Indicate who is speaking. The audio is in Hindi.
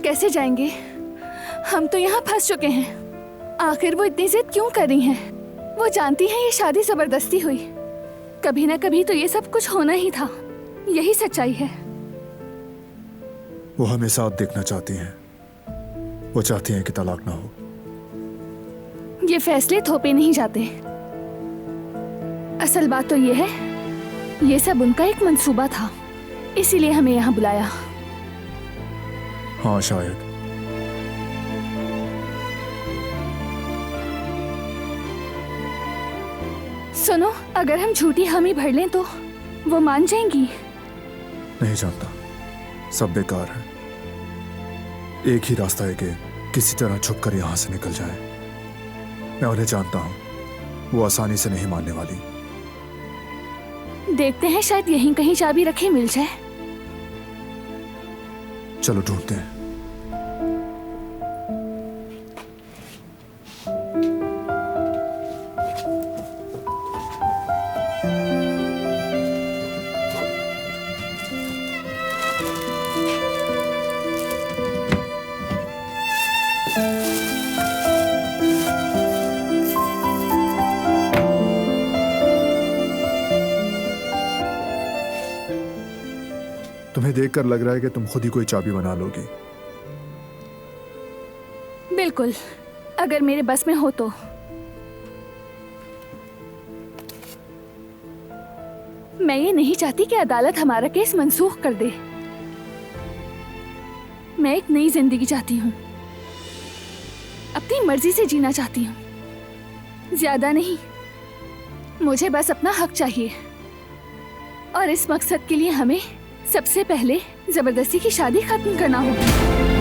Speaker 1: कैसे जाएंगे? हम तो यहाँ फंस चुके हैं। आखिर वो इतनी जिद क्यों कर रही हैं? वो जानती हैं ये शादी जबरदस्ती हुई। कभी ना कभी तो ये सब कुछ होना ही था। यही सच्चाई है।
Speaker 2: वो हमें साथ देखना चाहती हैं। वो चाहती हैं कि तलाक ना हो।
Speaker 1: ये फैसले थोपे नहीं जाते। असल बात तो ये है, ये सब उनका एक मंसूबा था, इसीलिए हमें यहाँ बुलाया।
Speaker 2: हाँ शायद।
Speaker 1: सुनो, अगर हम झूठी हामी भर लें तो वो मान जाएंगी।
Speaker 2: नहीं जानता, सब बेकार है। एक ही रास्ता है कि किसी तरह छुपकर यहां से निकल जाए। मैं उन्हें जानता हूं, वो आसानी से नहीं मानने वाली।
Speaker 1: देखते हैं, शायद यहीं कहीं चाबी रखे मिल जाए।
Speaker 2: चलो ढूंढते हैं। तुम्हें देखकर लग रहा है कि तुम खुद ही कोई चाबी बना लोगी।
Speaker 1: बिल्कुल, अगर मेरे बस में हो तो। मैं ये नहीं चाहती कि अदालत हमारा केस मंसूख कर दे। मैं एक नई जिंदगी चाहती हूँ, अपनी मर्जी से जीना चाहती हूँ। ज्यादा नहीं, मुझे बस अपना हक चाहिए। और इस मकसद के लिए हमें सबसे पहले जबरदस्ती की शादी खत्म करना होगी।